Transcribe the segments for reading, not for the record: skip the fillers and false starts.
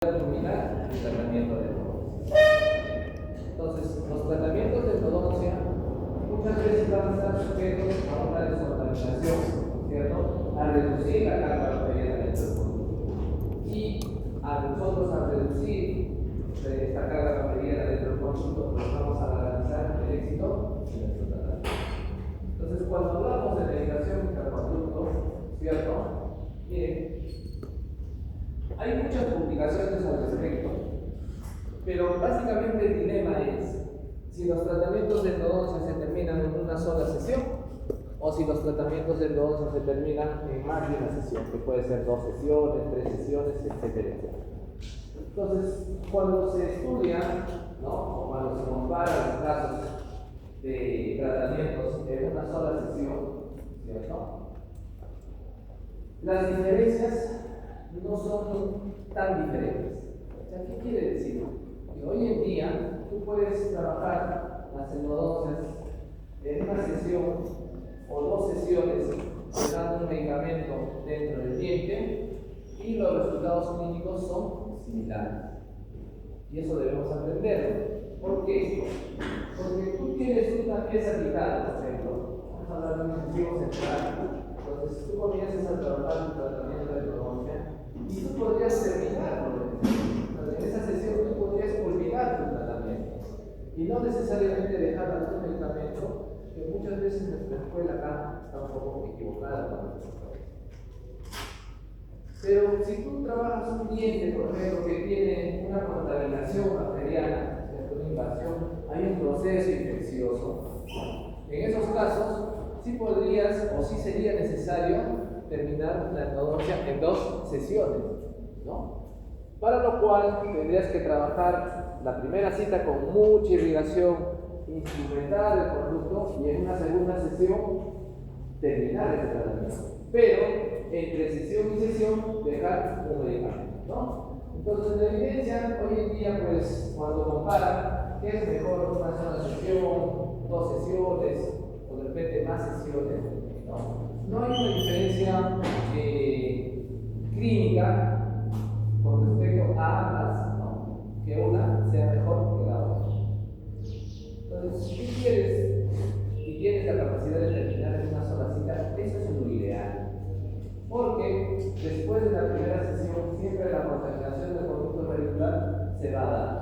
denominar el tratamiento de endodoncia. Entonces, los tratamientos de endodoncia muchas veces van a estar sujetos a una desorganización, ¿cierto? A reducir la carga bacteriana dentro del conducto. Y a nosotros, al reducir esta carga bacteriana dentro del conducto, pues vamos a garantizar el éxito de nuestro tratamiento. Entonces, cuando hablamos de medicación intraconducto, ¿cierto? Miren, hay muchas publicaciones al respecto, pero básicamente el dilema es si los tratamientos de endodoncia se terminan en una sola sesión o si los tratamientos de endodoncia se terminan en más de una sesión, que puede ser 2 sesiones, 3 sesiones, etcétera. Entonces, cuando se estudia, ¿no? O cuando se comparan los casos de tratamientos en una sola sesión, ¿cierto? Las diferencias no son tan diferentes. O sea, ¿qué quiere decir? Que hoy en día tú puedes trabajar las endodoncias en una sesión o 2 sesiones dando un medicamento dentro del diente y los resultados clínicos son similares. Y eso debemos aprenderlo. ¿Por qué? Porque tú tienes una pieza quitada, por ejemplo. Vamos a hablar de un incisivo central. Entonces tú comienzas a trabajar tu tratamiento de endodoncia y tú podrías terminarlo. En esa sesión tú podrías culminar tu tratamiento y no necesariamente dejar algún medicamento que muchas veces nuestra escuela acá está un poco equivocada con nuestro país. Pero si tú trabajas un diente, por ejemplo, que tiene una contaminación bacteriana, una invasión, hay un proceso infeccioso, en esos casos sí podrías o sí sería necesario terminar la endodoncia en 2 sesiones, ¿no? Para lo cual tendrías que trabajar la primera cita con mucha irrigación, instrumentar el conducto y en una segunda sesión terminar el tratamiento. Pero entre sesión y sesión dejar un medicamento, ¿no? Entonces la evidencia hoy en día, pues cuando comparan qué es mejor una sola sesión, 2 sesiones o de repente más sesiones, no hay una diferencia clínica con respecto a ambas, ¿no? Que una sea mejor que la otra. Entonces, si tú quieres y tienes la capacidad de terminar en una sola cita, eso es lo ideal. Porque después de la primera sesión, siempre la contaminación del conducto radicular se va a dar.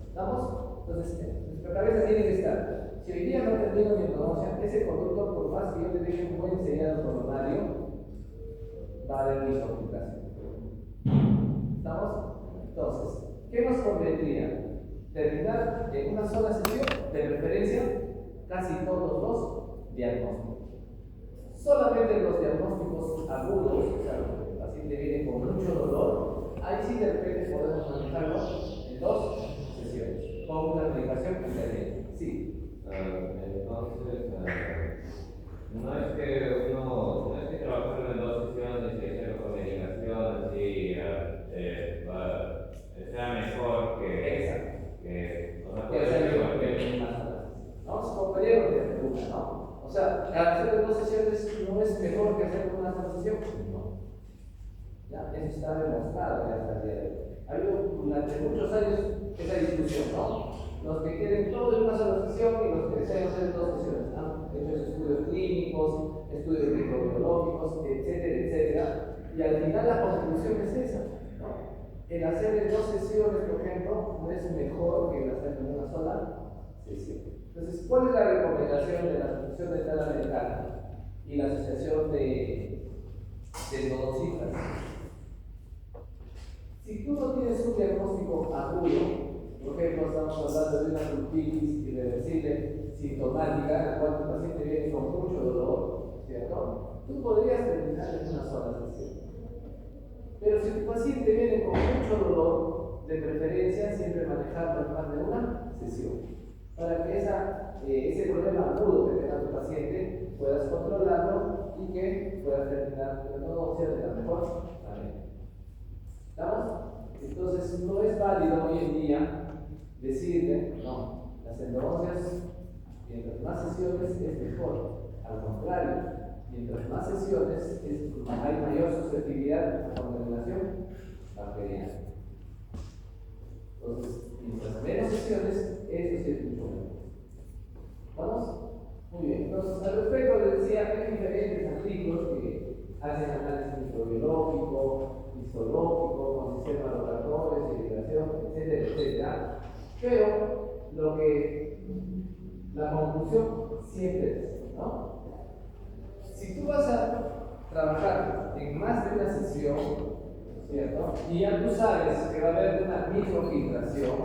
¿Estamos? Entonces, nuestra cabeza tiene que estar. Si hoy día no termino mi endodoncia, ese conducto, por más que yo le deje un buen sellado coronario, va a haber mi complicación. ¿Estamos? Entonces, ¿qué nos convendría? Terminar en una sola sesión, de preferencia, casi todos los diagnósticos. Solamente los diagnósticos agudos, o sea, el paciente viene con mucho dolor, ahí sí de repente podemos manejarlo en 2 sesiones, con una medicación intermedia. Sí. Entonces, no es que trabajarlo en 2 sesiones y hacerlo con medicación, así sea mejor ¿no? Compañeros de pregunta, ¿no? O sea, hacer 2 sesiones no es mejor que hacer una sola sesión, ¿no? Ya, eso está demostrado ya hasta el día de hoy. Ha habido durante muchos años esa discusión, ¿no? Los que quieren todo en una sola sesión y los que desean hacer 2 sesiones, ¿no? Hechos estudios clínicos, estudios microbiológicos, etcétera, etcétera. Y al final la conclusión es esa, ¿no? El hacer en 2 sesiones, por ejemplo, no es mejor que el hacer en una sola sesión. Entonces, ¿cuál es la recomendación de la Asociación Dental Americana y la Asociación de Endodoncistas? Si tú no tienes un diagnóstico agudo, por ejemplo, estamos hablando de una fructitis irreversible sintomática, en la cual tu paciente viene con mucho dolor, ¿cierto? Tú podrías terminar en una sola sesión. Pero si tu paciente viene con mucho dolor, de preferencia siempre manejarlo en más de una sesión, para que ese problema agudo que tenga tu paciente puedas controlarlo y que puedas terminar la endodoncia de la mejor manera. ¿Estamos? Entonces no es válido hoy en día decirle, no, las endodoncias, mientras más sesiones es mejor. Al contrario, mientras más sesiones hay mayor susceptibilidad a la contaminación bacteriana. histológico, con sistemas rotadores, irrigación, etcétera, etcétera. Pero la conclusión siempre es, ¿no? Si tú vas a trabajar en más de una sesión, ¿cierto? Y ya tú sabes que va a haber una microfiltración,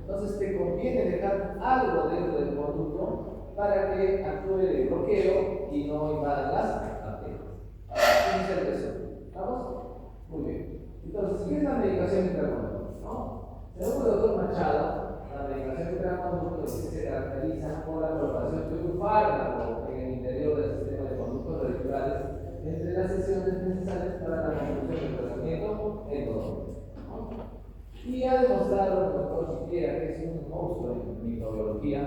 entonces te conviene dejar algo dentro del conducto para que actúe de bloqueo y no invada las arterias. Tiene que ser eso. ¿Vamos? Muy bien. Entonces, ¿qué es la medicación intraconductal? ¿No? Según el doctor Machado, la medicación intraconductal se caracteriza por la colocación de un fármaco en el interior del sistema de conductos radiculales entre las sesiones necesarias para la conclusión del tratamiento endodontal. Y ha demostrado el doctor Chiquera, que es un monstruo en microbiología,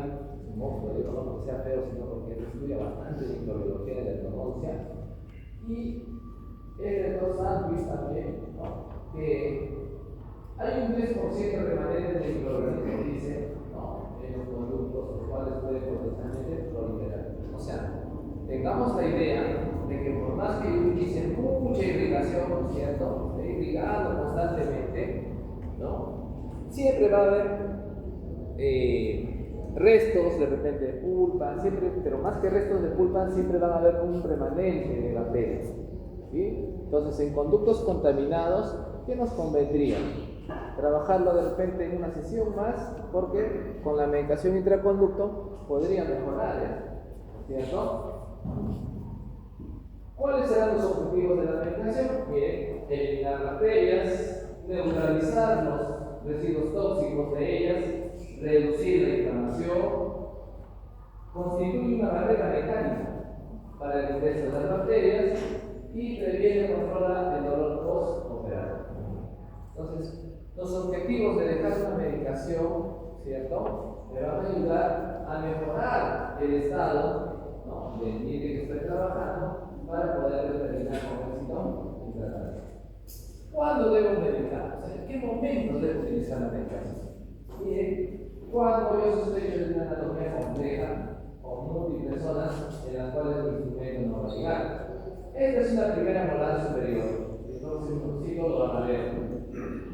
un monstruo, digo no porque sea feo, sino porque él estudia bastante microbiología de la endodoncia, y el doctor Sandwich también, ¿no? Que hay un 3% remanente de microorganismos, dice, ¿no? En los conductos, los cuales puede potencialmente proliferar. O sea, tengamos la idea de que por más que utilicen mucha irrigación, ¿cierto? Irrigando constantemente, ¿no? Siempre va a haber restos de repente de pulpa, siempre, pero más que restos de pulpa, siempre va a haber un remanente de bacterias. ¿Sí? Entonces, en conductos contaminados, ¿qué nos convendría? Trabajarlo de repente en una sesión más, porque con la medicación intraconducto podría mejorar, ¿cierto? ¿Cuáles serán los objetivos de la medicación? Bien, eliminar bacterias, neutralizar los residuos tóxicos de ellas, reducir la inflamación, constituye una barrera mecánica para el ingreso de las bacterias y previene y controla el dolor postoperatorio. Entonces, los objetivos de dejar una medicación, ¿cierto?, me van a ayudar a mejorar el estado, ¿no?, del diente que estoy trabajando para poder determinar con éxito el tratamiento. ¿Cuándo debo medicar? O sea, ¿en qué momentos debo utilizar la medicación? Bien, cuando yo sospecho de una anatomía compleja o múltiples zonas en las cuales el instrumento no va a llegar. Esta es una primera molar superior. El próximo ciclo lo van a ver.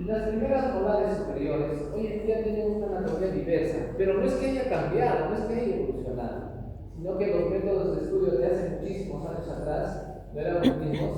Las primeras molares superiores hoy en día tienen una anatomía diversa, pero no es que haya cambiado, no es que haya evolucionado, sino que los métodos de estudio de hace muchísimos años atrás no eran los mismos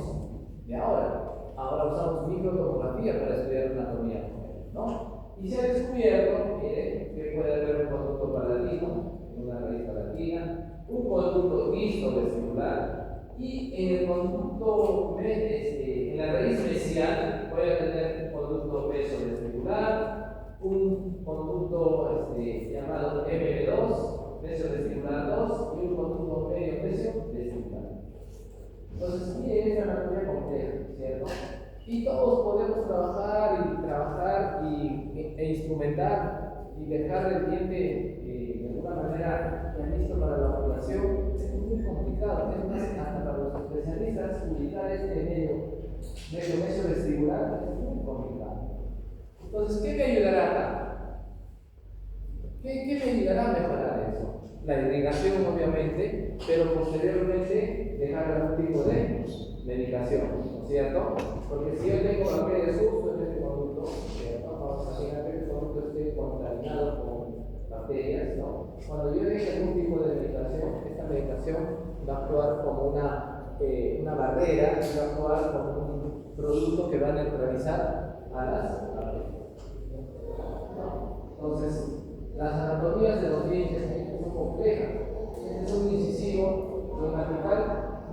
de ahora. Ahora usamos microtomografía para estudiar anatomía, ¿no? Y se ha descubierto, miren, que puede haber un conducto palatino, una raíz palatina, un conducto histrovestibular, y en el conducto, en la raíz mesial, puede tener un conducto mesovestibular, un conducto llamado MB2, mesovestibular 2, y un conducto medio mesovestibular. Entonces, miren, es una anatomía compleja, ¿cierto? Y todos podemos trabajar e instrumentar y dejar el diente de alguna manera ya listo para la operación. Es muy complicado, es más, hasta para los especialistas ubicar medio vestibular es muy complicado. Entonces, ¿qué me ayudará acá? ¿Qué me ayudará a mejorar eso? La irrigación, obviamente, pero posteriormente dejar algún tipo de medicación, ¿no es cierto? Porque si yo tengo bacterias justo en este conducto, ¿cierto? Vamos a imaginar que el conducto esté contaminado con bacterias, ¿no? Cuando yo deje algún tipo de medicación, esta medicación va a actuar como una barrera, va a actuar como un producto que va a neutralizar a las bacterias, ¿no? Entonces, las anatomías de los dientes son complejas. Este es un incisivo, lo vertical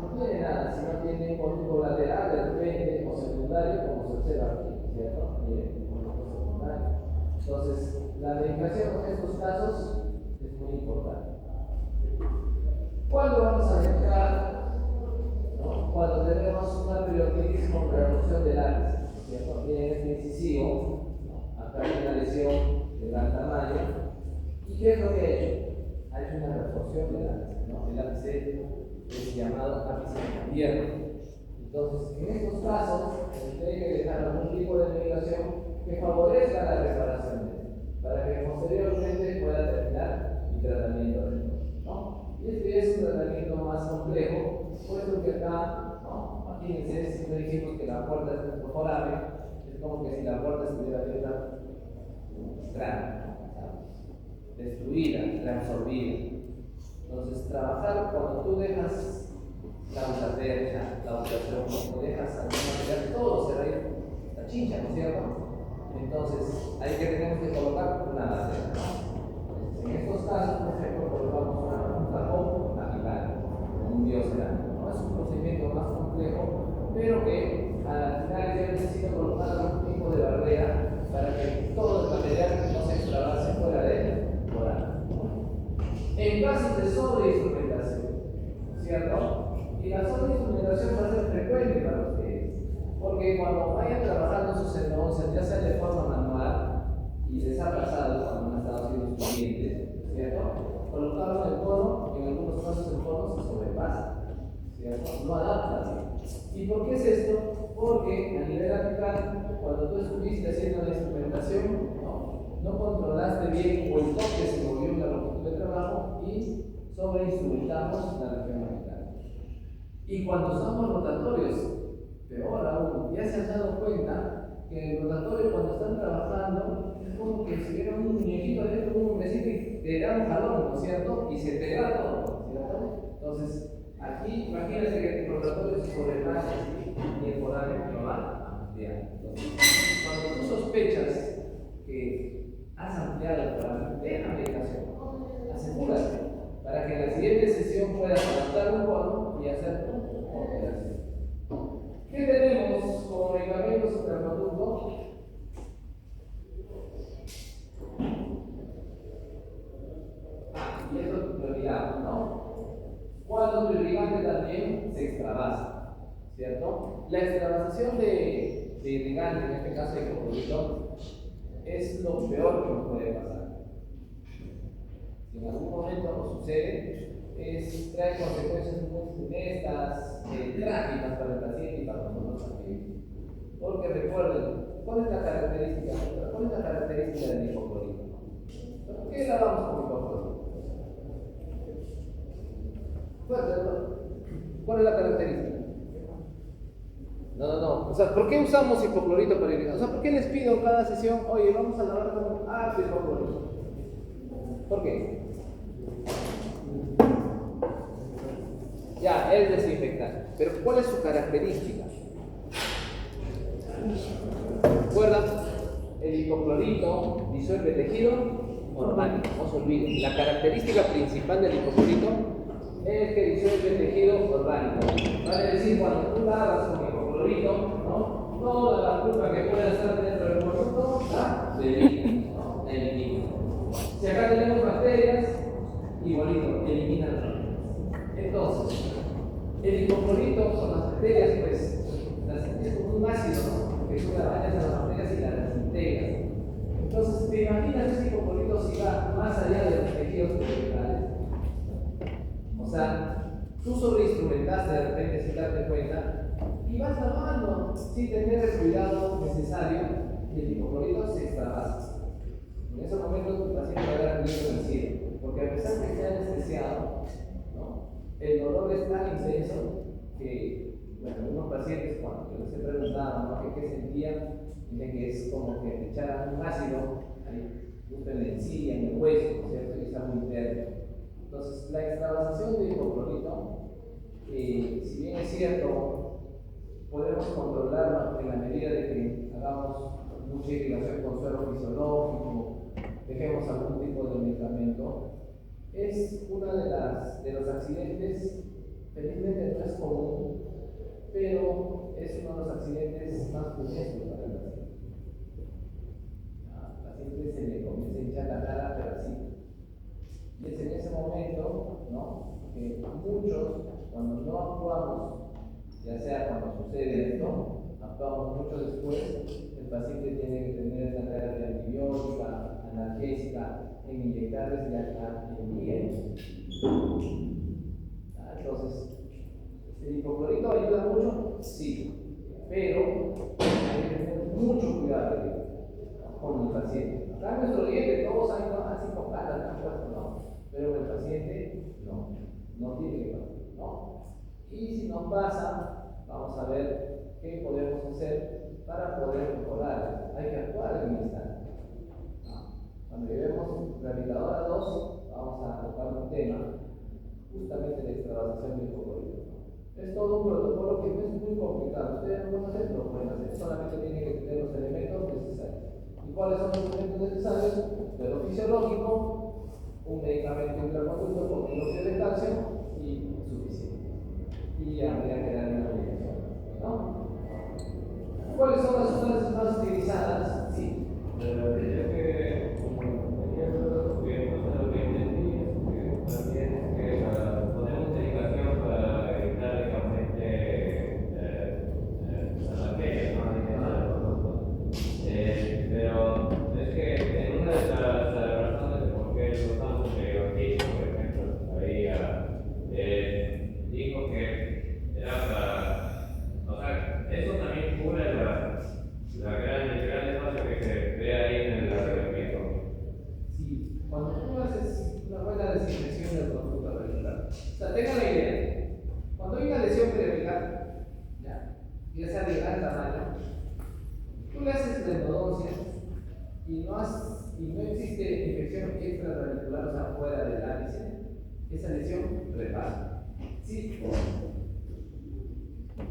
no tiene nada, sino tiene un conducto lateral del frente o secundario, como se observa aquí, ¿cierto? Miren, el conducto secundario. Entonces, la medicación en estos casos es muy importante. ¿Cuándo vamos a medicar? ¿No? Cuando tenemos una periodontitis con reducción del lápiz, ¿cierto? Miren este incisivo, ¿no? Acá hay una lesión de gran tamaño. ¿Y qué es lo que ha hecho? Ha hecho una retorsión del ápice, ¿no? El ápice es llamado ápice abierto. Entonces, en estos casos, usted hay que dejar algún tipo de medicación que favorezca la reparación, para que posteriormente pueda terminar mi tratamiento, ¿no? Y este es un tratamiento más complejo, puesto que acá, ¿no? Imagínense, siempre dijimos que la puerta es incorporable. como que si la puerta estuviera abierta, grande, destruida, reabsorbida. Entonces, trabajar cuando tú dejas la usateria, la usación, o dejas algún material, todo se va a ir la chincha, ¿no es cierto? Entonces, ahí que tenemos que colocar una base, ¿no? En estos casos, por ejemplo, colocamos un cajón magical, un dios cerámico, ¿no? Es un procedimiento más complejo, pero que al final yo necesito colocar algún tipo de barrera para que todo el material no se extravase fuera de coral. En casos de sobreinstrumentación, ¿cierto? Y la sobreinstrumentación va a ser frecuente para ustedes, porque cuando vayan trabajando sus entonces, ya sea de forma manual, y les ha pasado cuando han estado haciendo sus clientes, ¿cierto? Colocaron el cono, en algunos casos el cono se sobrepasa, ¿cierto? No adapta. ¿Y por qué es esto? Porque a nivel apical, cuando tú estuviste haciendo la instrumentación, no controlaste bien o el toque se movió en la longitud de trabajo y sobreinstrumentamos la región apical. Y cuando usamos rotatorios, peor aún, ya se han dado cuenta que el rotatorio cuando están trabajando es como que si hubiera un muñequito dentro de un hombrecito y te da un jalón, ¿no es cierto? Y se te da todo, ¿cierto? Entonces, aquí imagínate que el rotatorio se sobrepasa y el foráneo lo va a ampliar. Entonces, cuando tú sospechas que has ampliado el foráneo, de la medicación, asegúrate para que en la siguiente sesión puedas adaptar un cono y hacer un operación. ¿Qué tenemos como medicamento supraproducto? Y esto lo olvidamos, ¿no? Cuando tu irrigante también se extravasa, ¿cierto? La extravasación de irrigante, en este caso de coprolito, es lo peor que nos puede pasar. Si en algún momento nos sucede, trae consecuencias muy funestas, trágicas para el paciente y para nosotros también. Porque recuerden, ¿cuál es la característica? ¿Cuál es la característica del hipoclorito? ¿Por qué lavamos con hipoclorito? ¿Cuál es la característica? No. O sea, ¿por qué usamos hipoclorito para irrigar? O sea, ¿por qué les pido en cada sesión, oye, vamos a lavar con harto hipoclorito? ¿Por qué? Ya, es desinfectante. Pero ¿cuál es su característica? ¿Recuerdan? El hipoclorito disuelve tejido orgánico. No se olviden. La característica principal del hipoclorito es que disuelve tejido orgánico. Vale decir, cuando tú lavas con hipoclorito, ¿no? Toda la pulpa que pueda estar dentro del producto la elimina, ¿no? La elimina. Si acá tenemos bacterias, igualito, eliminan. Entonces, el hipoclorito con las bacterias, pues, es como un ácido, ¿no? Que tú la bañas a las bacterias y las desintegras. Entonces, ¿te imaginas ese hipoclorito si va más allá de los tejidos vegetales? O sea, tú sobreinstrumentaste de repente sin darte cuenta y vas lavando sin tener el cuidado necesario y el hipoclorito se extravasa. En ese momento tu paciente va a dar un miedo vencido, porque a pesar de que esté anestesiado, ¿no? El dolor es tan intenso que, bueno, algunos pacientes cuando yo les he preguntado, ¿no? ¿Qué sentían? Dicen que es como que te echaran un ácido ahí, justo en la encía, en el hueso, ¿no es cierto? Y está muy interno. Entonces, la extravasación de hipoclorito, si bien es cierto, podemos controlarlo en la medida de que hagamos mucha irrigación con suelo fisiológico, dejemos algún tipo de medicamento, es uno de los accidentes, felizmente no es común, pero es uno de los accidentes más funestos para el paciente. Al paciente se le comienza a hinchar la cara, pero así. Y es en ese momento, ¿no? Que muchos, cuando no actuamos, ya sea cuando sucede esto, actuamos mucho después, el paciente tiene que tener una terapia antibiótica, analgésica, en inyectarles y hasta en miel. Entonces, ¿el hipoclorito ayuda mucho? Sí, pero hay que tener mucho cuidado con el paciente. Acá en nuestro diente todos saben que así con ganas están puestos, ¿no? Pero el paciente no tiene que pasar, ¿no? Y si nos pasa, vamos a ver qué podemos hacer para poder mejorar. Hay que actuar en el instante. Cuando llevemos graviladora 2, vamos a tocar un tema justamente de extravasación del cocodrilo. Es todo un protocolo que no es muy complicado. Ustedes no pueden hacer, lo pueden hacer. Solamente tienen que tener los elementos necesarios. ¿Y cuáles son los elementos necesarios? De lo fisiológico, un medicamento intraconducto con hidróxido de calcio y suficiente. Y ya habría que darle una medicación, ¿no? ¿Cuáles son las sustancias más utilizadas? Sí. Pero diría que, como tenía los gobiernos también que ponemos dedicación para evitar legalmente las bacterias, ¿no? Pero es que en una de las razones de por qué lo usamos de por ejemplo, ahí dijo que era para, o sea, eso también cubre el gran espacio que se ve ahí en el reglamento. Sí, cuando tú haces una buena desinfección del conducto radicular, o sea, tengan la idea, cuando hay una lesión periapical, ya sea de gran tamaño, tú le haces la endodoncia y no existe infección extraradicular, o sea, fuera del ápice, esa lesión repara. Sí,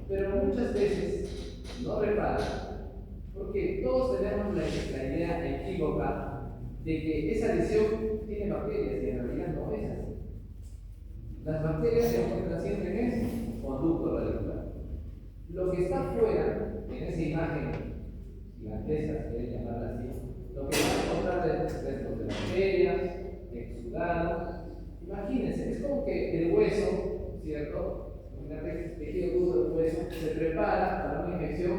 pero muchas veces no repara, porque todos tenemos la idea equívoca de que esa lesión tiene bacterias y en realidad no es así. Las bacterias se encuentran siempre en ese conducto radicular. Lo que está fuera, en esa imagen gigantesca, si quieren llamarla así, lo que van a encontrar es restos de bacterias, exudado. Imagínense, es como que el hueso, ¿cierto? Imagínate que el tejido duro del hueso se prepara para una infección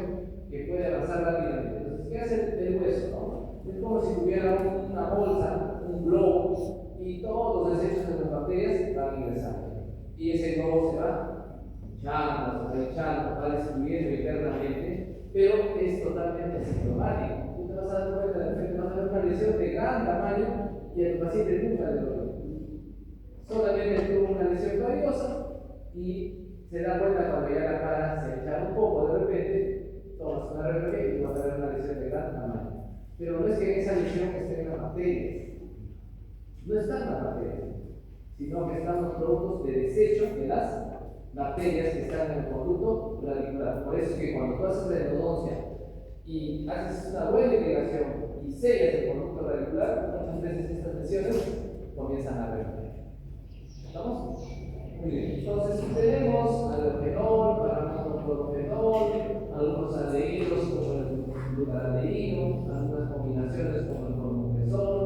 que puede avanzar rápidamente. Entonces, ¿qué hace el hueso? ¿No? Es como si tuviera una bolsa, un globo, y todos los desechos de las bacterias van ingresando. Y ese globo se va hinchando, va destruyendo internamente, pero es totalmente asintomático. Tú te vas a dar cuenta de repente, vas a ver una lesión de gran tamaño y a tu paciente nunca le duele. Solamente tuvo una lesión valiosa y se da cuenta cuando ya la cara se echa un poco de repente, tomas una RPP y vas a ver una lesión de gran tamaño. Pero no es que en esa lesión estén las bacterias, no están las bacterias, sino que están los productos de desecho de las bacterias que están en el conducto radicular. Por eso es que cuando tú haces la endodoncia y haces una buena irrigación y sellas el conducto radicular, muchas veces estas lesiones comienzan a revertir. ¿Estamos? Muy bien. Entonces tenemos allogenol, paramuclorofenol, algunos aldehídos como el glutaraldehído, algunas combinaciones como el cloromufesol,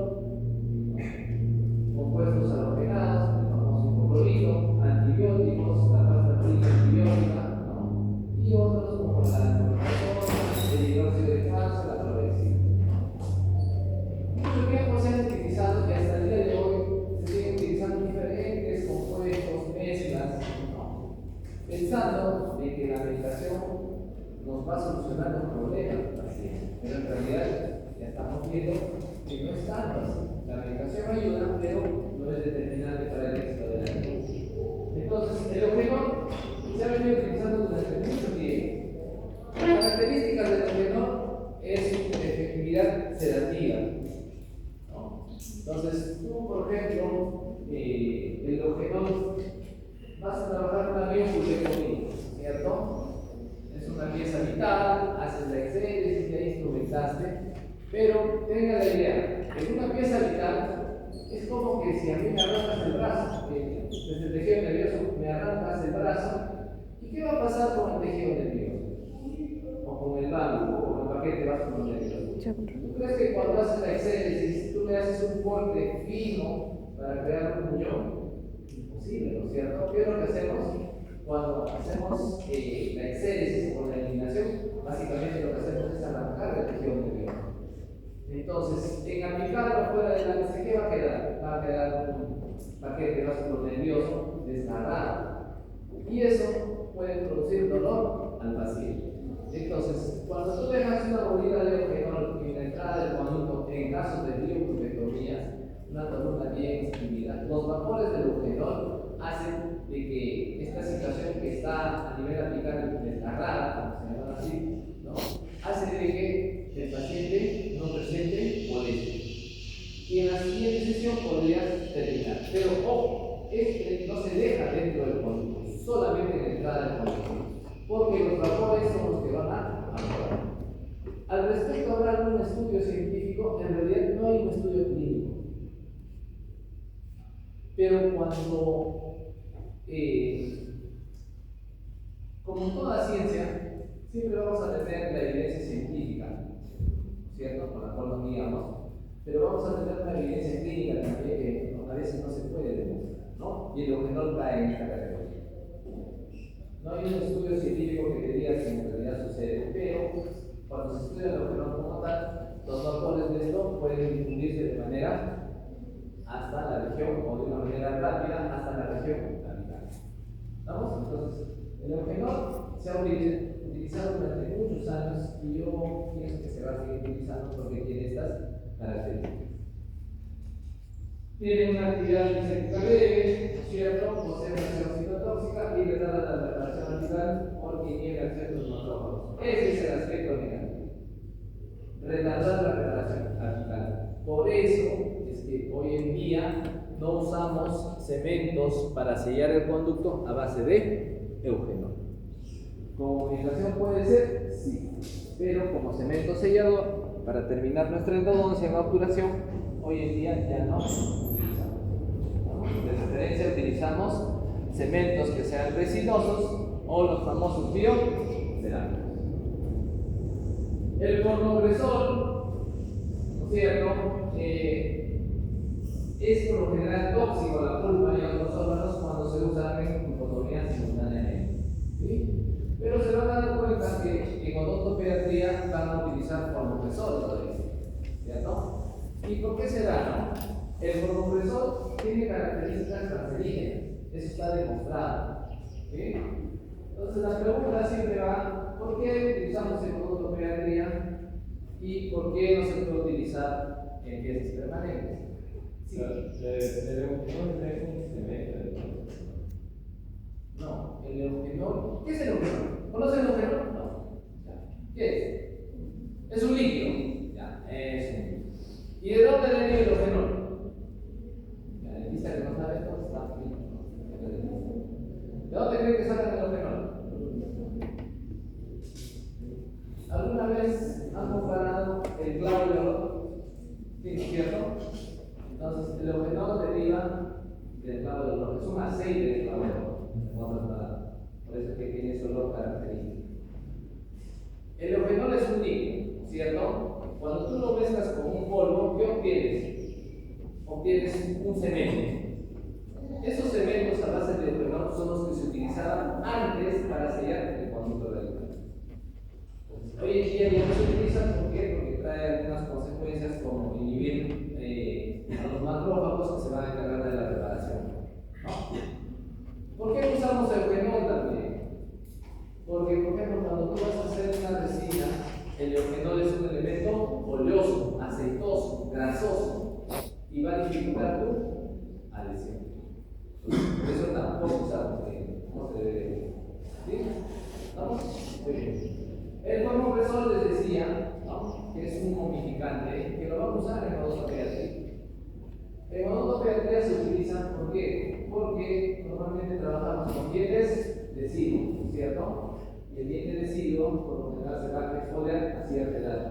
compuestos halogenados, el famoso clorito, antibióticos, la pasta antibiótica, ¿no? Y otros como la clorpromazol, el hidróxido de calcio, la clorhexidina. Mucho tiempo se han utilizado y hasta el día de hoy se siguen utilizando diferentes compuestos, mezclas, ¿no? Pensando de que la medicación nos va solucionando problemas, pero en realidad ya estamos viendo que no es tanto así. La medicación ayuda, pero no es determinante para el éxito de la vida. Entonces, el eugenol se ha venido utilizando durante mucho tiempo. Las características del eugenol es su efectividad sedativa, ¿no? Entonces, tú, por ejemplo, el eugenol vas a trabajar una biofulectomía, ¿cierto? Es una pieza vital, haces la exéresis, ya instrumentaste, pero tenga la idea, en una pieza vital es como que si a mí me arrancas el brazo, desde el tejido nervioso me arrancas el brazo, ¿y qué va a pasar con el tejido nervioso? O con el banco, o con el paquete vascular. ¿Tú crees que cuando haces la exéresis, tú le haces un corte fino para crear un muñón? Imposible, ¿no es cierto? ¿Qué es lo que hacemos? Cuando hacemos la exéresis o la eliminación, básicamente lo que hacemos es arrancar el tejido nervioso. Entonces, en aplicarlo fuera de la anestesia, ¿qué va a quedar? Va a quedar un paquete vascular nervioso desgarrado. Y eso puede producir dolor al paciente. Entonces, cuando tú dejas una bolita de eugenol en la entrada del conducto, en casos de biofulectomías, una columna bien exprimida, los vapores del eugenol hacen de que esta situación que está a nivel apical desgarrada, como se llama así, ¿no? Hace utilización podrías terminar. Pero ojo, este no se deja dentro del conducto, solamente en la entrada del conducto, porque los vapores son los que van a actuar. Al respecto, hablar de un estudio científico, en realidad no hay un estudio clínico. Pero cuando, como en toda ciencia, siempre vamos a tener la evidencia científica, ¿cierto? Con la cual nos guiamos, pero vamos a tener una evidencia clínica también que a veces no se puede demostrar, ¿no? Y el eugenol cae en esta categoría. No hay un estudio científico que te diga si en realidad sucede, pero cuando se estudia el eugenol como tal, los vapores de esto pueden difundirse de manera hasta la región, o de una manera rápida hasta la región capital. ¿Estamos? Entonces, el eugenol se ha utilizado durante muchos años y yo pienso que se va a seguir utilizando porque tiene estas características. Tiene una actividad antiséptica leve, ¿cierto? Posee una acción citotóxica y retarda la reparación antiviral porque inhibe ciertos macrófagos. Ese es el aspecto negativo. Retardar la reparación antiviral. Por eso es que hoy en día no usamos cementos para sellar el conducto a base de eugenol. ¿Como unificación puede ser? Sí. Pero como cemento sellador, para terminar nuestra endodoncia en obturación, hoy en día ya no utilizamos. De preferencia utilizamos cementos que sean resinosos o los famosos biocerámicos. El cornogresol, ¿no es cierto? Es por lo general tóxico a la pulpa y a otros órganos cuando se usa en glucotomía simultáneamente. ¿Sí? Pero se van a dar cuenta que en odontopediatría van a utilizar cornogresol todavía, ¿cierto? ¿Y por qué será, no? El cornogresol tiene características cancerígenas, eso está demostrado. ¿Sí? Entonces la pregunta siempre va, ¿por qué utilizamos en odontopediatría y por qué no se puede utilizar en piezas permanentes? Sí. No, el eugenol. ¿Qué es el eugenol? ¿Conocen el eugenol? No. ¿Qué es? Es un líquido. Ya, es un líquido. ¿Y de dónde viene el eugenol? Ya, el lista que no sabe esto está aquí. ¿De dónde creen que sale el eugenol? ¿Alguna vez han comparado el clavo y el oro? Sí, ¿cierto? Entonces, el eugenol deriva del clavo de oro. Es un aceite de clavo de oro. Por eso es que tiene ese olor característico. El eugenol es un líquido, ¿cierto? Cuando tú lo mezclas con un polvo, ¿qué obtienes? Obtienes un cemento. Esos cementos a base de eugenol son los que se utilizaban antes para sellar el conducto de la luz. Hoy en día ya no se utilizan, ¿por qué? Porque trae algunas consecuencias como inhibir a los macrófagos que se van a encargar de la reparación, ¿no? ¿Por qué usamos el eugenol también? Porque, por ejemplo, cuando tú vas a hacer una resina, el eugenol es un elemento oleoso, aceitoso, grasoso y va a dificultar tu adhesión. Por eso tampoco usamos no se debe. ¿Sí? ¿Estamos? Muy bien. El cornogresol les decía, ¿no?, que es un momificante que lo vamos a usar en odontopediatría. En odontopediatría se utilizan, ¿por qué? Porque normalmente trabajamos con dientes deciduos, ¿cierto? Y el diente deciduo, por lo general, se va a exfoliar a cierta edad.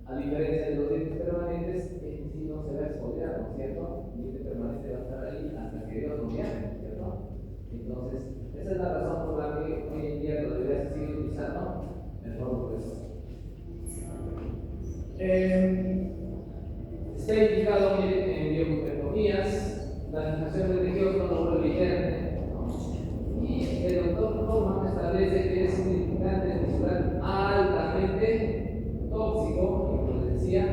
A diferencia de los dientes permanentes, este sí no se va a exfoliar, ¿no es cierto? El diente permanente va a estar ahí hasta que Dios lo llame, ¿cierto? Entonces, esa es la razón por la que hoy en día lo deberías seguir utilizando el cornogresol. Está indicado en biocompletomías, la fijación de tejidos con lóbulo interno, ¿no? Y el doctor Norman establece que es un irritante visual altamente tóxico y, como les decía,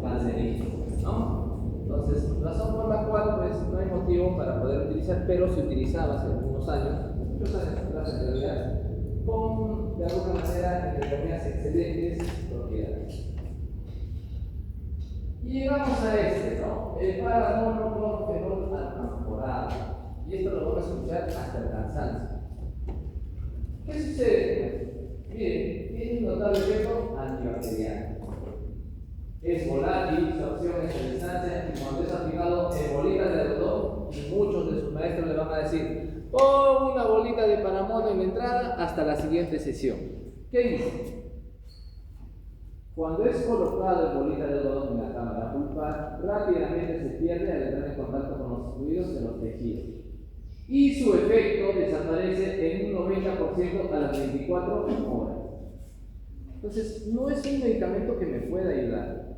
cancerígeno, ¿no? Entonces, razón por la cual pues, no hay motivo para poder utilizar, pero se utilizaba hace algunos años, muchos años atrás en realidad, con de alguna manera entre comillas excelentes propiedades. Y llegamos a este, ¿no? El paramonoclorofenol alcanforado. Y esto lo vamos a escuchar hasta el cansancio. ¿Qué sucede? Miren, tiene un notable efecto antibacteriano. es volátil, su acción es a distancia, y cuando es aplicado en bolitas de algodón, y muchos de sus maestros le van a decir, pon una bolita de paramono en la entrada hasta la siguiente sesión. ¿Qué dice? Cuando es colocado en bolita de algodón en la cámara pulpar, rápidamente se pierde al entrar en contacto con los fluidos de los tejidos. Y su efecto desaparece en un 90% a las 24 horas. Entonces, no es un medicamento que me pueda ayudar.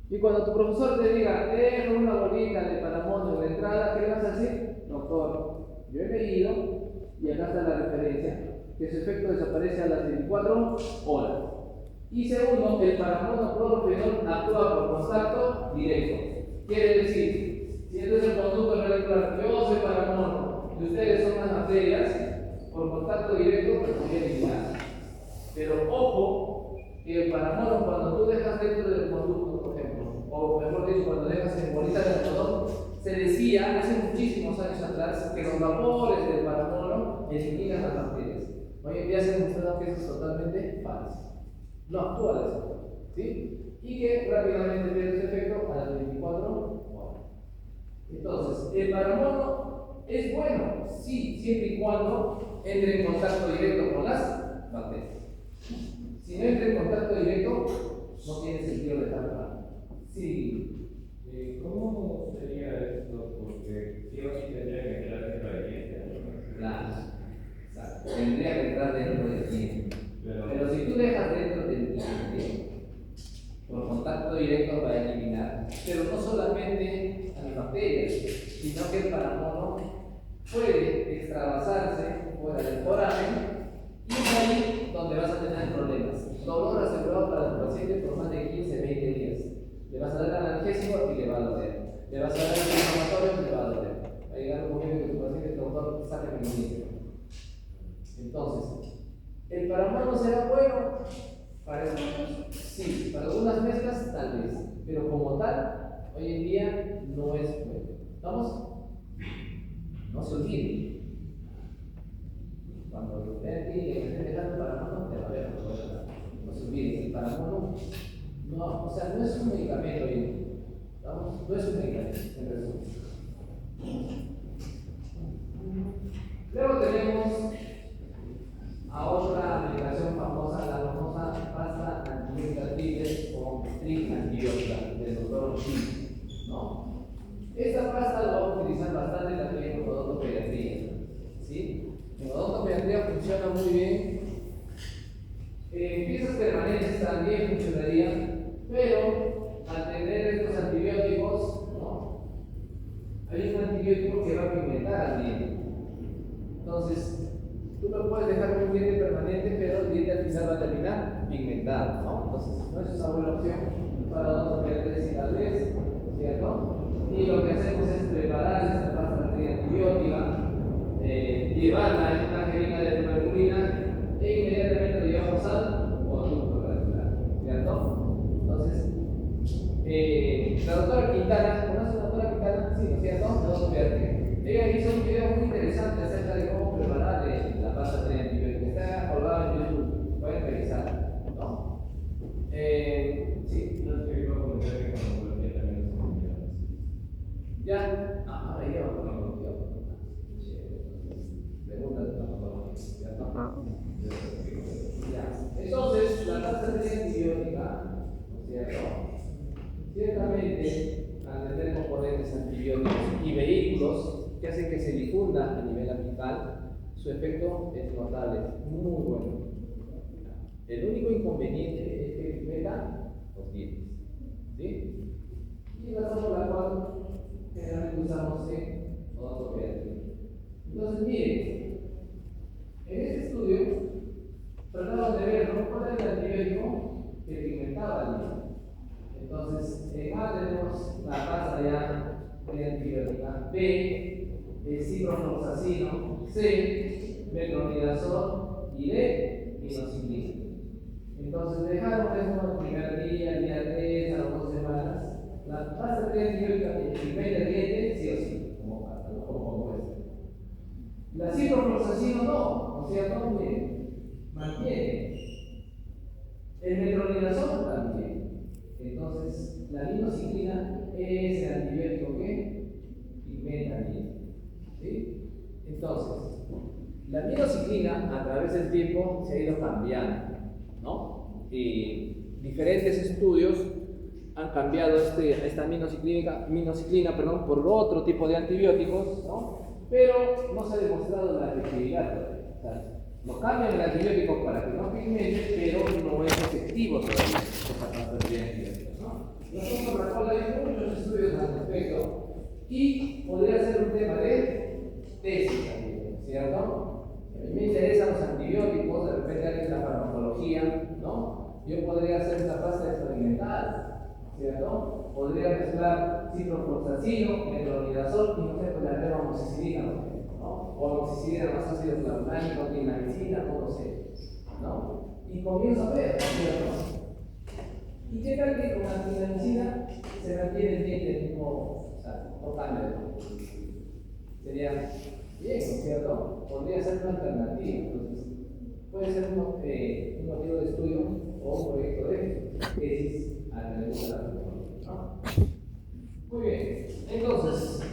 Y cuando tu profesor te diga, deja una bolita de paramono en la entrada, ¿qué vas a decir? Doctor, yo he leído, y acá está la referencia, que su efecto desaparece a las 24 horas. Y segundo, el paramono clorofenol actúa por contacto directo. Quiere decir, si este es el conducto molecular, yo soy paramono y ustedes son las bacterias, por contacto directo pues voy a eliminar. Pero ojo, que el paramono cuando tú dejas dentro del conducto, por ejemplo, o mejor dicho, cuando dejas en bolita de algodón, se decía hace muchísimos años atrás que los vapores del paramono eliminan las bacterias. Hoy en día se ha demostrado que eso es totalmente falso. No actúa de esa forma, ¿sí? Y que rápidamente pierde su efecto a las 24 horas. Entonces, el paramono es bueno, sí, siempre y cuando entre en contacto directo con las bacterias. Si no entra en contacto directo, no tiene sentido dejarlo. Sí. ¿Cómo sería esto? Porque sí o sí tendría que entrar dentro de ciencia. Claro, exacto. Tendría que entrar dentro de ciencia. Pero si tú dejas dentro del cliente, por contacto directo va a eliminar. Pero no solamente a las bacterias, sino que el paramono puede extravasarse fuera del foramen y es ahí donde vas a tener problemas. Dolor asegurado para el paciente por más de 15, 20 días. Le vas a dar analgésico y le va a doler. Le vas a dar antiinflamatorio y le va a doler. Va a llegar un momento que tu paciente doctor saque el ministro. Entonces, ¿el paramono será bueno? Para algunos, sí. Para algunas mezclas, tal vez. Pero como tal, hoy en día no es bueno. ¿Estamos? No se olviden. Cuando usted aquí le esté dejando el paramono, te va a ver. No se olviden. El paramono no, o sea, no es un medicamento hoy en día. ¿Estamos? No es un medicamento, en resumen. Luego tenemos a otra aplicación famosa, la famosa pasta antibiótica triple o triple antibiótica del doctor Chi, ¿no? Esta pasta la vamos a utilizar bastante también en odontopediatría, ¿sí? En odontopediatría funciona muy bien. Piezas permanentes también funcionarían, pero al tener estos antibióticos, ¿no? Hay un antibiótico que va a pigmentar al diente. Entonces, tú lo puedes dejar un diente permanente, pero el diente al final va a terminar pigmentado, ¿no? Entonces, no es una buena opción para odontopediatría tal vez, ¿cierto? Y lo que hacemos es preparar esta pasta antibiótica, llevarla en una jeringa de mercurina e inmediatamente lo llevamos al conducto radicular, ¿cierto? Entonces, la doctora Quintana, ¿conoce la doctora Quintana? Sí, ¿no es cierto? La odontopediatría. Ella hizo un video muy interesante acerca de cómo preparar la pasta antibiótica. Está colgado en YouTube, pueden revisar, ¿no? Sí. No sé, iba a comentar que con oncología también se funciona. ¿Ya? Ah, ahí va con oncología. Pregunta de la oncología, ¿cierto? Ya. Entonces, la pasta antibiótica, ¿no es cierto? Ciertamente, al tener componentes antibióticos y vehículos que hacen que se difunda a nivel apical, su efecto es notable, muy bueno. El único inconveniente es que pigmenta los dientes, ¿sí? Y la razón por la cual generalmente usamos en odontopediatría. Entonces, miren, en este estudio tratamos de ver, ¿no?, cuál era el antibiótico que pigmentaba el diente. Entonces, en A tenemos la pasta ya de antibiótica, B, ciprofloxacino, C, metronidazol y D, minoxidil. Entonces, dejaron eso el primer día, el día 3, a las 2 semanas. La pasta de antibiótica pigmenta el diente, sí o sí, como es. La ciprofloxacino no, o sea, no mantiene. El metronidazol también. tiempo se ha ido cambiando, ¿no? Y diferentes estudios han cambiado esta minociclina, por otro tipo de antibióticos, ¿no? Pero no se ha demostrado la efectividad todavía. O sea, lo cambian el antibiótico para que no pigmente, pero no es efectivo todavía esta patología de antibióticos, ¿no? Nosotros por la cual hay muchos estudios al respecto y podría ser un tema de tesis también, ¿cierto? A mí me interesan los antibióticos, de repente hay la farmacología, ¿no? Yo podría hacer una pasta experimental, ¿cierto? Podría mezclar ciprofloxacino, metronidazol y no sé, pues la amoxicilina, ¿no? O amoxicilina más ácido flavulónico, clindamicina, no lo sé, ¿no? Y comienzo a ver, ¿cierto? ¿Y qué tal que con la clindamicina se mantiene el diente el mismo, o sea, no cambia? Sería bien, ¿no es cierto? Podría ser una alternativa, entonces puede ser un motivo de estudio o un proyecto de tesis a la ¿no? Muy bien, entonces,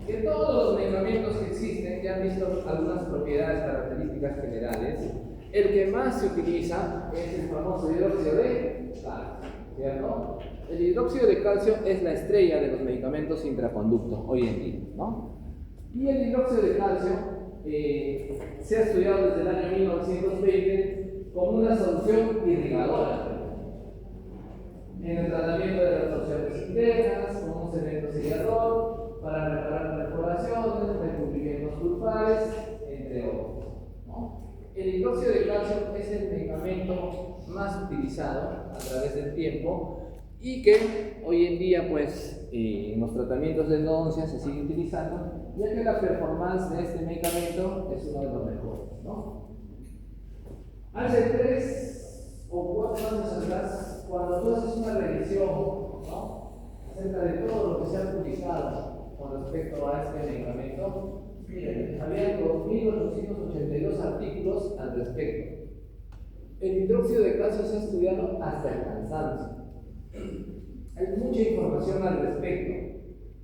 de todos los medicamentos que existen, ya han visto algunas propiedades características generales. El que más se utiliza es el famoso hidróxido de calcio, ¿cierto? El hidróxido de calcio es la estrella de los medicamentos intraconducto hoy en día, ¿no? Y el hidróxido de calcio se ha estudiado desde el año 1920 como una solución irrigadora en el tratamiento de las torsiones internas, como un cemento sellador, para reparar perforaciones, recubrimientos pulpares, entre otros, ¿no? El hidróxido de calcio es el medicamento más utilizado a través del tiempo y que hoy en día, pues, en los tratamientos de endodoncia se sigue utilizando, ya que la performance de este medicamento es uno de los mejores, ¿no? Hace 3 o 4 años atrás, cuando tú haces una revisión, ¿no?, acerca de todo lo que se ha publicado con respecto a este medicamento, miren, había 2.882 artículos al respecto. El hidróxido de calcio se ha estudiado hasta el cansancio. Hay mucha información al respecto,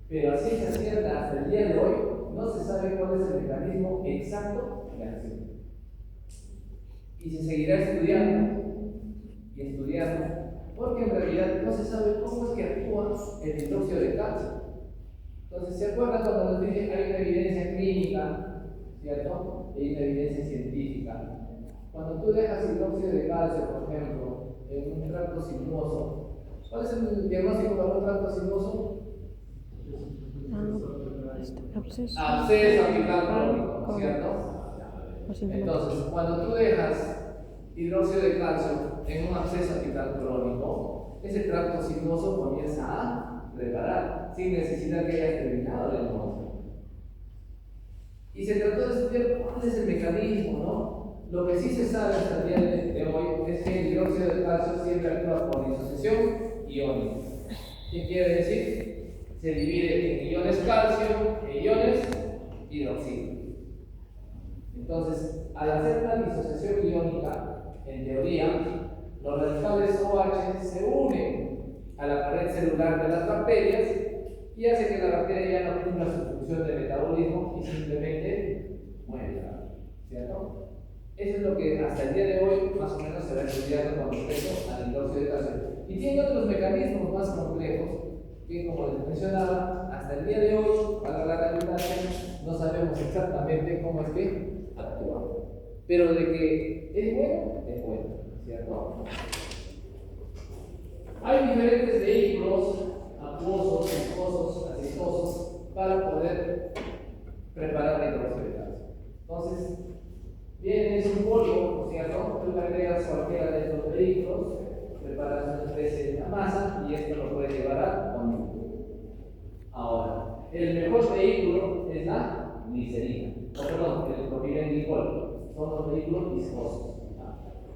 pero así se cierta hasta el día de hoy, no se sabe cuál es el mecanismo exacto de acción. Y se seguirá estudiando y estudiando, porque en realidad no se sabe cómo es que actúa el hidróxido de calcio. Entonces, ¿se acuerdan cuando les dije hay una evidencia clínica, ¿cierto? Y hay una evidencia científica? Cuando tú dejas hidróxido de calcio, por ejemplo, en un tracto sinuoso, ¿cuál es el diagnóstico para un tracto sinuoso? Absceso apical crónico, ¿cierto? Entonces, cuando tú dejas hidróxido de calcio en un absceso apical crónico, ese tracto sinuoso comienza a reparar sin necesidad que hayas terminado el diagnóstico. Y se trató de estudiar cuál es el mecanismo, ¿no? Lo que sí se sabe hasta el día de hoy es que el hidróxido de calcio siempre actúa por disociación iónica. ¿Qué quiere decir? Se divide en iones calcio e iones hidroxilo. Entonces, al hacer una disociación iónica, en teoría, los radicales OH se unen a la pared celular de las bacterias y hace que la bacteria ya no cumpla su función de metabolismo y simplemente muera, ¿cierto? Eso es lo que hasta el día de hoy más o menos se va estudiando con respecto al hidróxido de calcio. Y tiene otros mecanismos más complejos que, como les mencionaba, hasta el día de hoy, para la redundancia, no sabemos exactamente cómo es que actúa. Pero de que es bueno, ¿cierto? Hay diferentes vehículos acuosos, viscosos, aceitosos para poder preparar el hidróxido de calcio. Entonces, tienes un polvo, ¿cierto? Tú le agregas cualquiera de estos vehículos, preparas una especie de masa y esto lo puedes llevar a conducto. Ahora, el mejor vehículo es la glicerina, el propilenglicol, son los vehículos viscosos.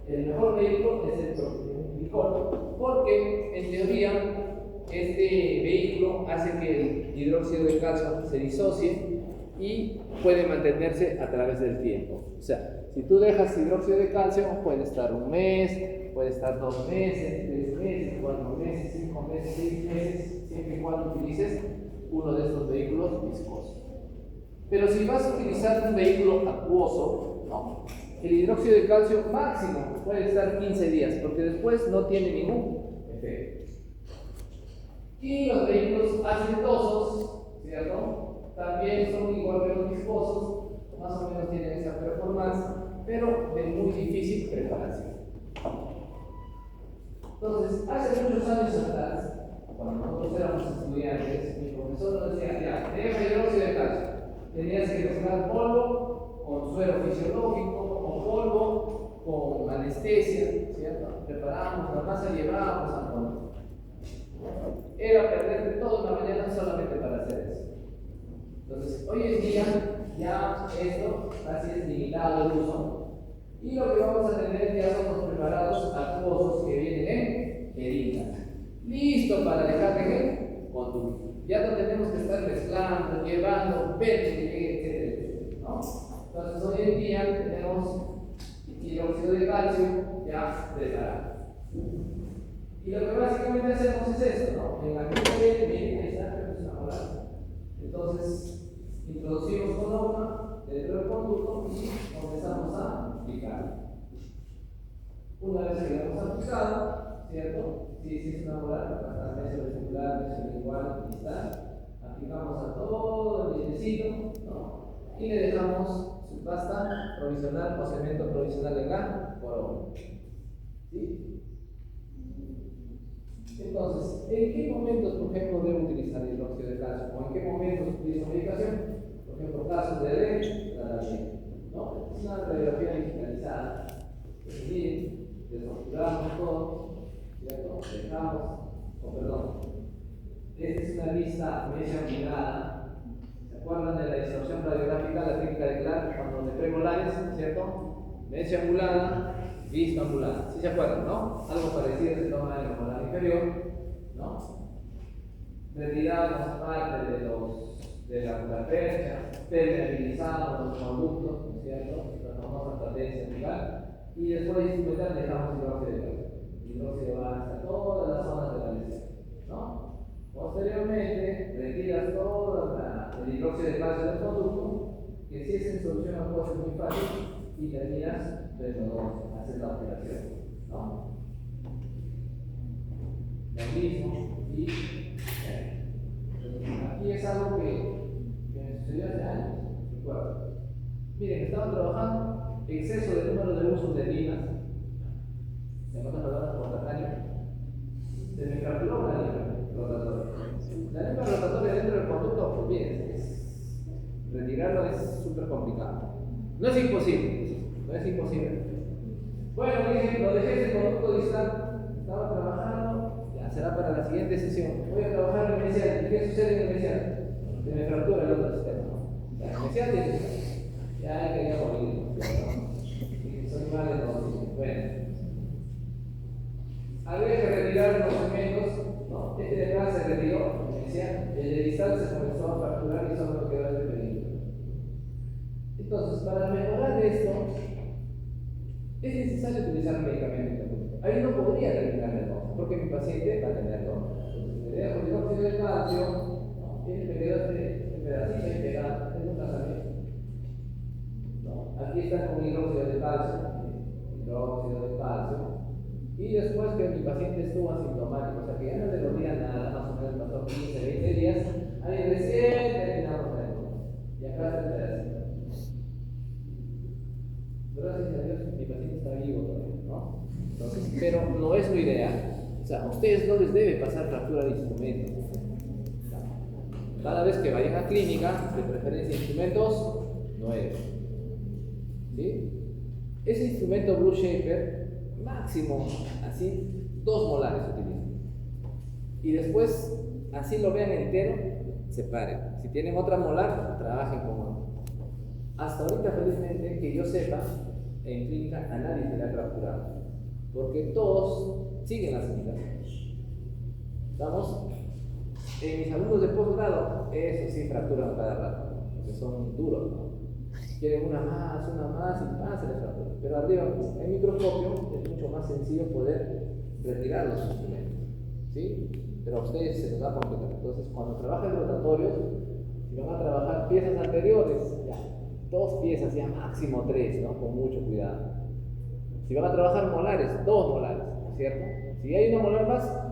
El mejor vehículo es el propilenglicol, porque en teoría este vehículo hace que el hidróxido de calcio se disocie y puede mantenerse a través del tiempo. O sea, si tú dejas hidróxido de calcio, puede estar 1 mes, puede estar 2 meses, 3 meses, 4 meses, 5 meses, 6 meses, siempre y cuando utilices uno de estos vehículos viscosos. Pero si vas a utilizar un vehículo acuoso, ¿no?, el hidróxido de calcio máximo puede estar 15 días, porque después no tiene ningún efecto. Y los vehículos aceitosos, ¿cierto? También son igual que los viscosos, más o menos tienen esa performance, pero de muy difícil preparación. Entonces, hace muchos años atrás, cuando nosotros éramos estudiantes, mi profesor nos decía, ya, deja hidróxido de calcio. Tenías que mezclar polvo con suero fisiológico, o polvo con anestesia, ¿cierto? Preparábamos la masa y llevábamos al fondo. Era perder toda una mañana solamente para hacer eso. Entonces, hoy en día ya esto casi es limitado el uso. Y lo que vamos a tener ya son los preparados acuosos que vienen en jeringas. Listo para dejar de conducto. Ya no tenemos que estar mezclando, llevando, etc. ¿No? Entonces hoy en día tenemos hidróxido de calcio ya preparado. Y lo que básicamente hacemos es esto, ¿no? En la que miren, ahí está, es una moral. Entonces, introducimos con agua dentro del conducto y comenzamos a aplicar. Una vez que lo hemos aplicado, ¿cierto? Si es una moral, para meso vestibular, meso lingual, distal, aplicamos a todo el dientecito, ¿no? Y le dejamos su pasta provisional o cemento provisional en la corona. ¿Sí? Entonces, ¿en qué momentos, por ejemplo, debo utilizar el hidróxido de calcio? ¿O en qué momentos utilizo medicación? Por ejemplo, casos de tratamiento, ¿no? Es una radiografía digitalizada. Miren, desconfiguramos todo, ¿cierto? Dejamos, esta es una lista media angulada. ¿Se acuerdan de la distorsión radiográfica, la técnica de Clark, cuando de premolares, ¿cierto? Media angulada, vista angulada. ¿Sí se acuerdan, no? Algo parecido se toma en la molar inferior, ¿no? Retiramos parte de la percha, permeabilizamos los conductos, ¿no es cierto? La famosa tendencia angular. Y después de instrumental dejamos hidróxido de calcio. El hidróxido va hasta todas las zonas de la lesión, ¿no? Posteriormente, retiras todo el hidróxido de calcio del conducto, que si es en solución acuosa es muy fácil, y terminas de hacer la operación, ¿no? Lo mismo, y aquí es algo que me sucedió hace años, recuerdo. Miren, estaba trabajando, exceso de número de usos de limas, en otras palabras, por tamaño, se me fracturó la lima rotatoria. La lima rotatoria dentro del conducto, pues bien, retirarlo es súper complicado. No es imposible, no es imposible. Bueno, dije, lo dejé ese conducto distal, estaba trabajando, ya será para la siguiente sesión. Voy a trabajar en el mesial. ¿Qué sucede en el mesial? Se me fractura el otro sistema. Ya, el mesial ya quería morir. Soy mal entonces. Bueno. Había que retirar los segmentos, ¿no? Este de acá se retiró, como decía, el de distal se comenzó a fracturar y solo quedó el de peligro. Entonces, para mejorar esto, es necesario utilizar medicamentos. Ahí no podría terminar el negocio, porque mi paciente va a tener dolor. Entonces, le dejo el hidróxido de calcio, ¿no? Tiene que quedar este pedacito ahí pegado, es un tratamiento. ¿No? Aquí está con hidróxido de calcio, y después que mi paciente estuvo asintomático, o sea que ya no le dolía nada, más o menos pasó 15, 20 días, ahí recién terminamos el negocio. Y acá está el pedacito. Gracias a Dios, mi paciente está vivo todavía, ¿no? Entonces, pero no es lo ideal. O sea, a ustedes no les debe pasar fractura de instrumentos. Cada vez que vayan a clínica, de preferencia instrumentos nuevos. ¿Sí? Ese instrumento Blue Shaper, máximo, así, 2 molares utilizan. Y después, así lo vean entero, separen. Si tienen otra molar, trabajen con uno. Hasta ahorita, felizmente, que yo sepa, en clínica a nadie se le ha fracturado, porque todos siguen las indicaciones. ¿Estamos? En mis alumnos de posgrado, eso sí fracturan cada rato, porque son duros, ¿no? Quieren una más y más se les fractura. Pero arriba, en microscopio, es mucho más sencillo poder retirar los instrumentos, ¿sí? Pero a ustedes se les va a complicar. Entonces, cuando trabajen rotatorios, si van a trabajar piezas anteriores, ya, 2 piezas, ya máximo 3, ¿no? Con mucho cuidado. Si van a trabajar molares, 2 molares, ¿no es cierto? Si hay una molar más,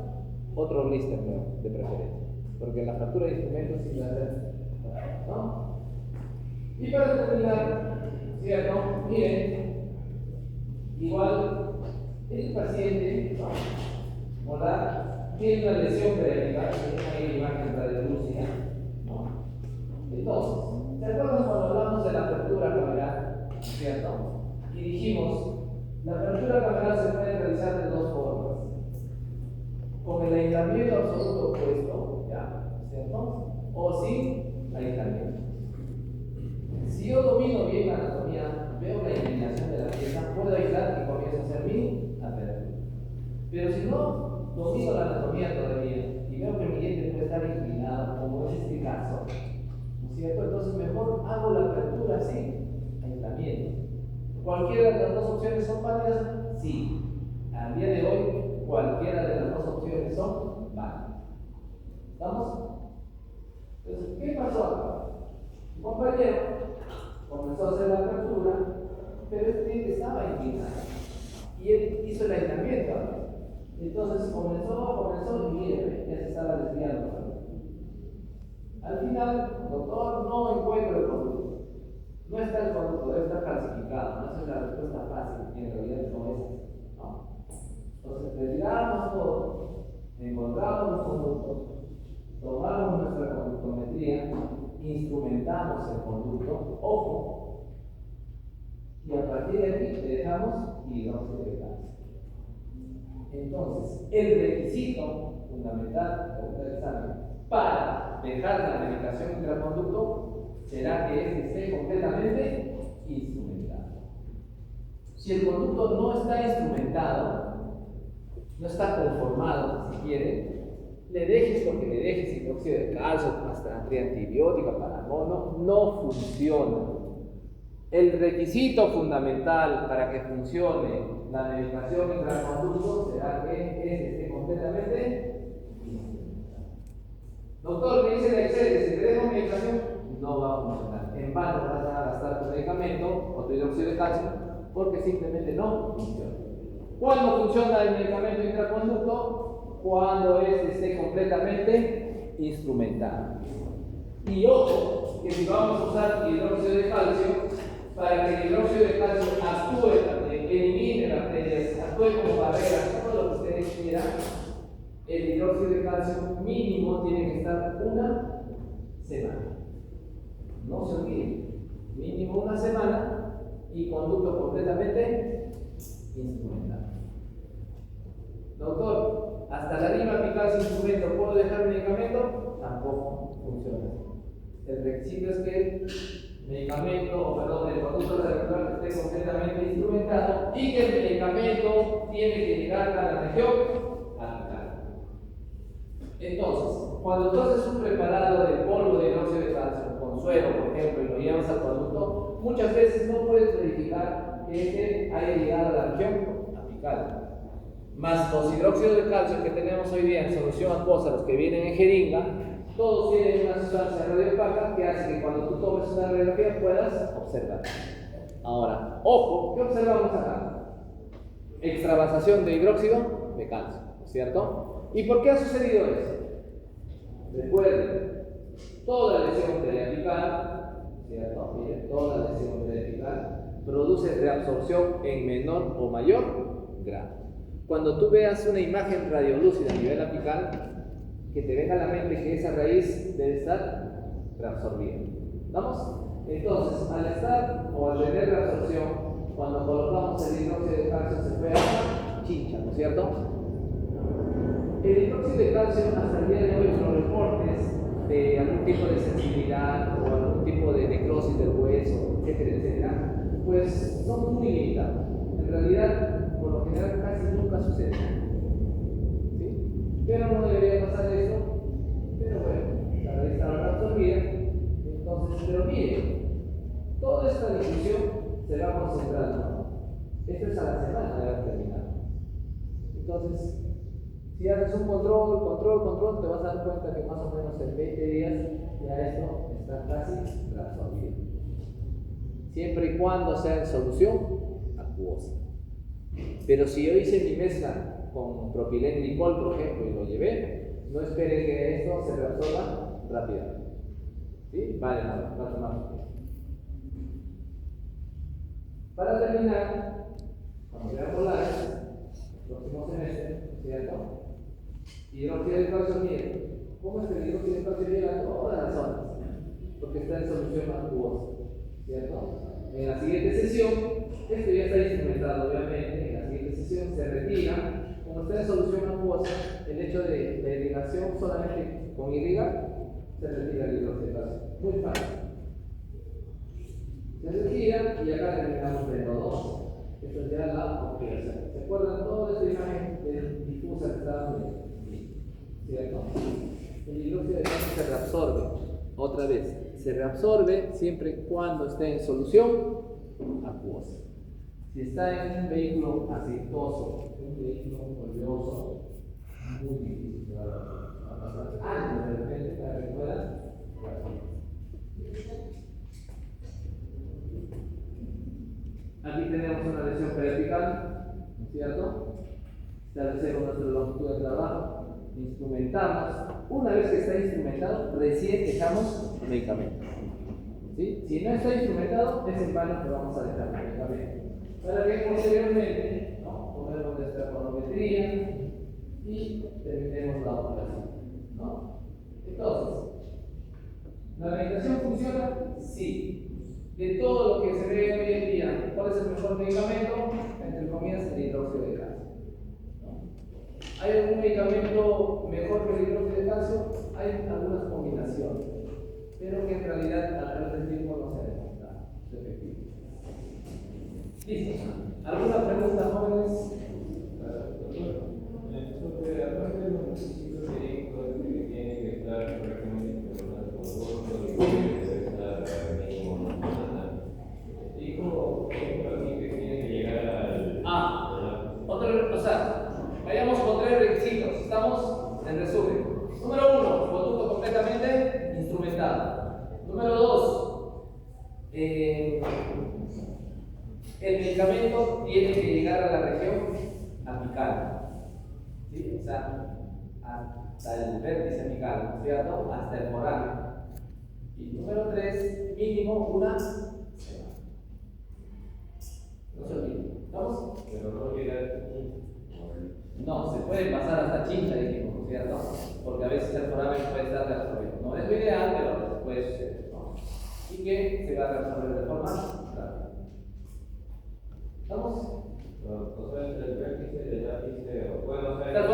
otro blister nuevo, de preferencia, porque la fractura de instrumentos sí va a ser, ¿no? Y para terminar, ¿cierto? Miren, igual el paciente, ¿no? Molar tiene una lesión periódica, hay imagen radiolúcida, ¿no? Entonces, ¿se acuerdan cuando hablamos de la apertura cameral, ¿cierto? Y dijimos, la apertura cameral se puede realizar de 2 formas. Con el aislamiento absoluto opuesto, ¿ya? ¿Cierto? O sin aislamiento. Si yo domino bien la anatomía, veo la inclinación de la pieza, puedo aislar y comienzo a hacer mi apertura. Pero si no domino la anatomía todavía y veo que mi diente puede estar inclinado, como es este caso, ¿no es cierto? Entonces mejor hago la apertura sin aislamiento. ¿Cualquiera de las 2 opciones son válidas? Sí. Al día de hoy, cualquiera de las 2 opciones son válidas. ¿Estamos? Entonces, ¿qué pasó acá? Un compañero comenzó a hacer la apertura, pero este diente estaba inclinado y él hizo el aislamiento. Entonces comenzó y mire, ya se estaba desviando. Al final, el doctor no encuentra el conducto. No está el conducto, debe estar calcificado. No es la respuesta fácil, en realidad no es. ¿No? Entonces, retiramos todo, encontramos los conductos, tomamos nuestra conductometría, instrumentamos el conducto, ojo, y a partir de aquí le dejamos hidróxido de calcio. Entonces, el requisito fundamental del examen para dejar la medicación intraconducto será que éste esté completamente instrumentado. Si el conducto no está instrumentado, no está conformado, si quiere, le dejes lo que le dejes, hidróxido de calcio, pasta antibiótica, paramono, no funciona. El requisito fundamental para que funcione la medicación intraconducto será que esté completamente instrumentado. Doctor, me dice la Excel, si te dejo medicación, no va a funcionar. En vano vas a gastar tu medicamento o tu hidróxido de calcio porque simplemente no funciona. ¿Cuándo funciona el medicamento intraconducto? Cuando esté completamente instrumentado. Y ojo, que si vamos a usar hidróxido de calcio, para que el hidróxido de calcio actúe, elimine bacterias, actúe como barrera, todo lo que ustedes quieran, el hidróxido de calcio mínimo tiene que estar 1 semana. No se olviden, mínimo 1 semana y conducto completamente instrumentado. Doctor, hasta la rima apical sin instrumento, ¿puedo dejar el medicamento? Tampoco funciona. El requisito es que el conducto radicular esté completamente instrumentado y que el medicamento tiene que llegar a la región apical. Entonces, cuando tú haces un preparado de polvo de hidróxido de calcio con suero, por ejemplo, y lo llevas al conducto, muchas veces no puedes verificar que este haya llegado a la región apical. Más los hidróxidos de calcio que tenemos hoy día en solución acuosa, los que vienen en jeringa, todos tienen una sustancia radiopaca que hace que cuando tú tomes una radiografía puedas observar. Ahora, ojo, ¿qué observamos acá? Extravasación de hidróxido de calcio, ¿no es cierto? ¿Y por qué ha sucedido eso? Recuerden, toda lesión periapical, ¿cierto? Miren, toda lesión periapical produce reabsorción en menor o mayor grado. Cuando tú veas una imagen radiolúcida a nivel apical, que te venga a la mente que esa raíz debe estar reabsorbida. ¿Vamos? Entonces, al estar o al tener reabsorción, cuando colocamos el hidróxido de calcio se fue a chincha, ¿no es cierto? El hidróxido de calcio hasta el día de hoy, los reportes de algún tipo de sensibilidad o algún tipo de necrosis del hueso, etcétera, etcétera, pues son muy limitados. En realidad, por lo general, casi nunca sucede. Pero no debería pasar eso, pero bueno, la raíz estaba absorbida. Entonces, pero miren, toda esta discusión se va concentrando. Esto es a la semana de haber terminado. Entonces, si haces un control, te vas a dar cuenta que más o menos en 20 días ya esto está casi reabsorbido. siempre y cuando sea en solución acuosa. Pero si yo hice mi mezcla con propilenglicol, por ejemplo, y lo llevé, no esperen que esto se reabsorba rápidamente. ¿Sí? Vale, nada, va a tomar. Para terminar, cuando veamos polares, próximo semestre, ¿cierto? Hidróxido de calcio, miren, ¿cómo es que el hidróxido de calcio llega a todas las zonas? Porque está en solución acuosa, ¿cierto? En la siguiente sesión, esto ya está instrumentado, obviamente. En la siguiente sesión se retira, como está en solución acuosa, el hecho de la irrigación solamente con irrigar se retira el hidróxido de calcio. Muy fácil. Se retira y acá terminamos de los. Esto es ya la oxidación. ¿Se acuerdan toda esta imagen difusa que estábamos viendo? ¿Cierto? El hidróxido de calcio se reabsorbe. Otra vez, se reabsorbe siempre y cuando esté en solución acuosa. Si está en un vehículo aceitoso, un vehículo oleoso, muy difícil va a pasar años de repente para que pueda. Aquí tenemos una lesión vertical, ¿no es cierto? Establecemos nuestra longitud de trabajo, instrumentamos. Una vez que está instrumentado, recién dejamos el medicamento. ¿Sí? Si no está instrumentado, es en vano que vamos a dejar el medicamento. Para que posteriormente ponemos nuestra cronometría y terminemos la operación. ¿No? Entonces, ¿la medicación funciona? Sí. De todo lo que se ve hoy en día, ¿cuál es el mejor medicamento? Entre comillas, el hidróxido de calcio. ¿No? ¿Hay algún medicamento mejor que el hidróxido de calcio? Hay algunas combinaciones, pero que en realidad a través del tiempo no se ha demostrado su efectividad. ¿Listo? ¿Alguna pregunta, jóvenes? Aparte de los requisitos médicos que tienen que estar correctamente informados con votos y debe estar mínimo una semana, dijo aquí que tiene que llegar al. O sea, vayamos con 3 requisitos. Estamos en resumen. Número 1, producto completamente instrumentado. Número 2, el medicamento tiene que llegar a la región apical. ¿Sí? O sea, hasta el vértice apical, ¿cierto? Hasta el foramen. Y número 3, mínimo una semana. No se olviden. ¿Vamos? Pero no olvidar. No, se puede pasar hasta Chincha, dijimos, ¿cierto? Porque a veces el foramen puede estar reabsorbido. No es lo ideal, pero después sucede, ¿no? Y que se va a reabsorber de forma rápida. ¿Vamos? O sea, el vértice del ápice, bueno, o sea, Está